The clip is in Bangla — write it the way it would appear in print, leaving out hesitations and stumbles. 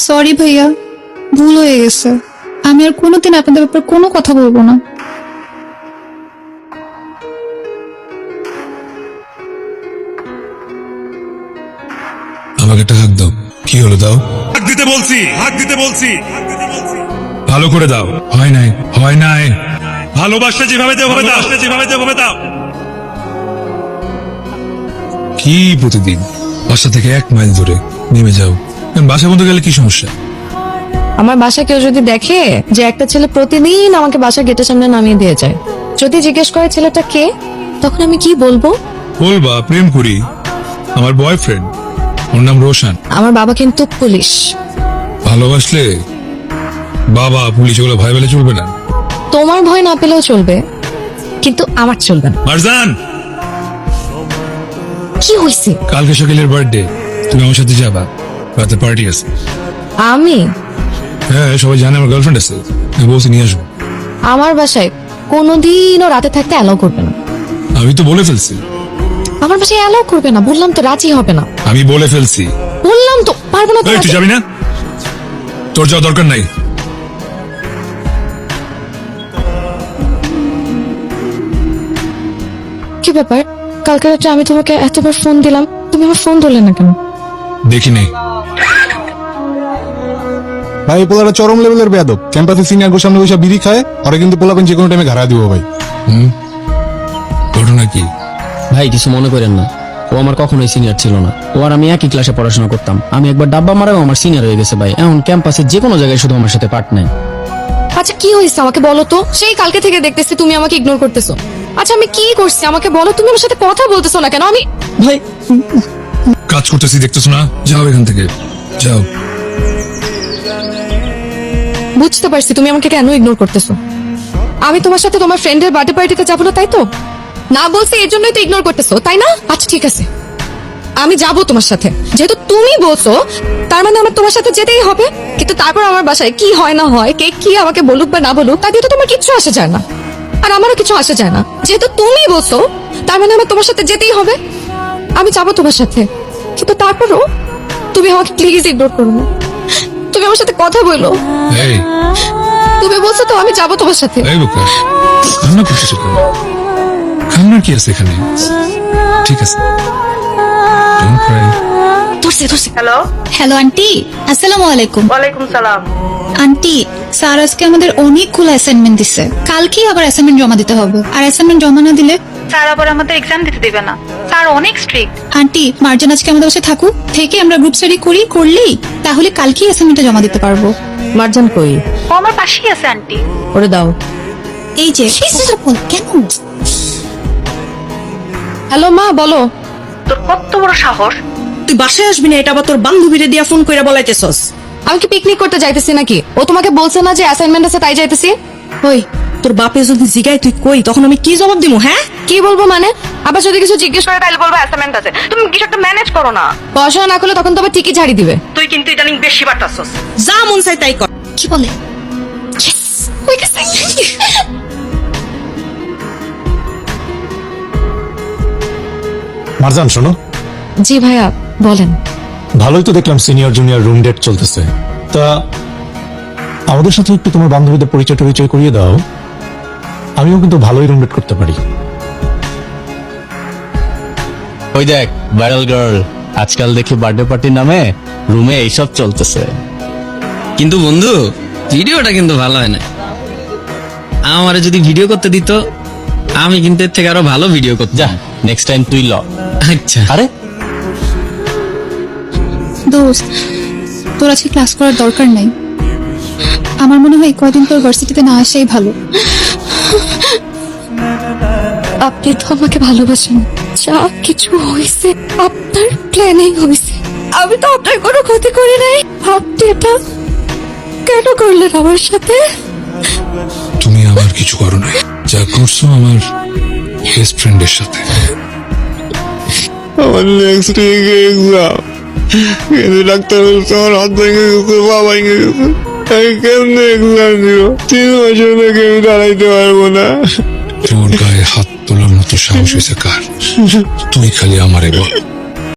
সরি ভাইয়া, ভুল হয়ে গেছে। আমি আর কোনোদিন আপনাদের ব্যাপারে কোনো কথা বলবো না। আমাকে একটা হাত দাও। কি হলো? দাও। হাত দিতে বলছি, হাত দিতে বলছি। ভালো করে দাও। হয় নাই, হয় নাই। ভালোবাসলে যেভাবে দেও ভাবে দাও, যেভাবে দেও ভাবে দাও। কি প্রতিদিন বাসা থেকে 1 মাইল দূরে নেমে যাও? বাসা বন্ধ গেলে কি সমস্যা? আমার বাসা কেউ যদি দেখে যে একটা ছেলে প্রতিদিন আমাকে বাসা গেটের সামনে নামিয়ে দিয়ে যায়, যদি জিজ্ঞেস করে ছেলেটা কে, তখন আমি কি বলবো? বলবা প্রেম করি, আমার বয়ফ্রেন্ড, ওর নাম রোশন। আমার বাবা কিন্তু পুলিশ। ভালোবাসলে বাবা পুলিশ ওগুলো ভয় পেলে চলবে না। তোমার ভয় না পেলেও চলবে, কিন্তু আমার চলবে না। মারজান, কি হয়েছে? কালকে শাকিলের বার্থডে, তুমি আমার সাথে যাবা, রাতে পার্টি আছে। আমি হ্যাঁ, সবাই জানে আমার গার্লফ্রেন্ড আছে, আমি বলছি নিয়ে আসবো। আমার বাসায় কোনোদিনও রাতে থাকতে অ্যালাউ করবে না। আমি তো বলে ফেলছি। আমার বাসায় অ্যালাউ করবে না, বললাম তো, রাজি হবে না। আমি বলে ফেলছি। বললাম তো, পারবো না তো। এই, তুই যাবি না? তোর যাওয়া দরকার নাই। কি ব্যাপার? কালকে রাতে আমি তোমাকে এতবার ফোন দিলাম, তুমি আমার ফোন ধরলে না কেন? দেখি নেই। ভাই পোলাটা চরম লেভেলের বেয়াদব। ক্যাম্পাসে সিনিয়র গোর সামনে বসে বিড়ি খায়, ওরা কিন্তু পোলাপেন যে কোনো টাইমে ঘাড়া দিব ভাই। ঘটনা কি? ভাই কিছু মনে করেন না, ও আমার কখনোই সিনিয়র ছিল না। ও আর আমি একই ক্লাসে পড়াশোনা করতাম। আমি একবার ডাব্বা মারাও আমার সিনিয়র হয়ে গেছে ভাই। এখন ক্যাম্পাসে যে কোনো জায়গায় শুধু আমার সাথে পার্ট নেয়। আচ্ছা কি হয়েছে আমাকে বলো তো? সেই কালকে থেকে দেখতেছি তুমি আমাকে ইগনোর করতেছো। আচ্ছা আমি কি করছি আমাকে বলো? তুমি আমার সাথে কথা বলতেছো না কেন? আমি ভাই কাজ করতেছি দেখতেছো না? যাও এখান থেকে, যাও। বুঝতে পারছি তুমি আমাকে কেন ইগনোর করতেছো। আমি তোমার সাথে তোমার ফ্রেন্ডের বার্থডে পার্টিতে যাবো না, তাই তো? না বলছি এর জন্যই তো ইগনোর করতেছো, তাই না? আচ্ছা ঠিক আছে, আমি যাবো তোমার সাথে। যেহেতু তুমি বলছো, তার মানে আমার তোমার সাথে যেতেই হবে। কিন্তু তারপর আমার বাসায় কি হয় না হয়, কে কি আমাকে বলুক বা না বলুক, তা দিয়ে তো তোমার কিচ্ছু আসে যায় না, আর আমারও কিছু আসে যায় না। যেহেতু তুমি বলছো, তার মানে আমার তোমার সাথে যেতেই হবে। আমি যাবো তোমার সাথে, কিন্তু তারপরও তুমি আমাকে প্লিজ ইগনোর করো না। তুমি আমার সাথে কথা বলো। এই, তুমি বলছো তো আমি যাবো তোমার সাথে। এই বোকা, কান্না করতেছো কেন? কান্নার কি আছে এখানে? ঠিক আছে, don't Cry. Hello hello aunty, আসসালামু আলাইকুম। ওয়ালাইকুম সালাম। আন্টি, স্যার আজকে আমাদের অনেকগুলো অ্যাসাইনমেন্ট দিছে, কালকেই আবার অ্যাসাইনমেন্ট জমা দিতে হবে। আর অ্যাসাইনমেন্ট জমা না দিলে স্যার আবার আমাদের এক্সাম দিতে দেবে না। স্যার অনেক স্ট্রিক্ট। আন্টি, মার্জান আজকে আমাদের বাসায় থাকুক, থেকে আমরা গ্রুপ স্টাডি করলেই তাহলে কালকেই অ্যাসাইনমেন্টটা জমা দিতে পারবো। মার্জান কই? ও আমার পাশেই আছে আন্টি। ওরে দাও। এই যে কেন? হ্যালো মা, বলো। তোর কত বড় সাহস! তুই বাসায় আসবি না, এটা আবার তোর বান্ধবীরে দিয়া ফোন কইরা বলাইতেছস। আমি কি পিকনিক করতে যাইতেছি নাকি? ও তোমাকে বলছে না যে অ্যাসাইনমেন্ট আছে তাই যাইতেছি? ওই তোর বাপে যদি জিগায় তুই কই, তখন আমি কি জবাব দিমু? হ্যাঁ কি বলবো মানে? আবার যদি কিছু জিজ্ঞেস করে তাহলে বলবো অ্যাসাইনমেন্ট আছে। তুমি কিছু একটা ম্যানেজ করো না। পড়াশোনা না করলে তখন তো আবার ঠিকই ঝাড়ি দিবে। তুই কিন্তু ইদানিং বেশি বাড়তাছস। যা মন চাই তাই কর। কি বলে? মারজান শোনো, জি ভাইয়া বলেন। ভালোই তো দেখলাম সিনিয়র জুনিয়র রুম ডেট চলতেছে। তা আমাদের সাথে একটু তোমার বান্ধবীদের পরিচয় টরিচয় করিয়ে দাও। আমিও কিন্তু ভালোই রুম ডেট করতে পারি। ওই দেখ ভাইরাল গার্ল, আজকাল দেখি বার্থডে পার্টির নামে রুমে এইসব চলতেছে। কিন্তু বন্ধু, ভিডিওটা কিন্তু ভালো হয় না। আমারে যদি ভিডিও করতে দিত, আমি কিন্তু এর থেকে আরো ভালো ভিডিও করতাম। যা, নেক্সট টাইম তুই ল। আচ্ছা। আরে দোস্ত, তোর আজকে ক্লাস করার দরকার নাই। আমার মনে হয় কয়দিন তোর ভার্সিটিতে না আসাই ভালো। আপনি তো আমাকে ভালোবাসেন। যা কিছু হয়েছে আপনার প্ল্যানিং হয়েছে। আমি তো আপনার কোনো ক্ষতি করি নাই। আপনি এটা কেন করলেন আমার সাথে? তুমি আমার কিছু করো নাই, যা করছো আমার বেস্ট ফ্রেন্ডের সাথে। আমার নেক্সট উইকে এক্সাম, কিন্তু ডাক্তার বলছে আমার হাত ভেঙে গেছে, পা ভেঙে গেছে। আমি কেমনে এক্সাম দিব? 3 মাসের থেকে আমি দাঁড়াইতে পারবো না। তোর গায়ে হাত তোলার মতো সাহস হয়েছে কার? তুই খালি আমারে বল।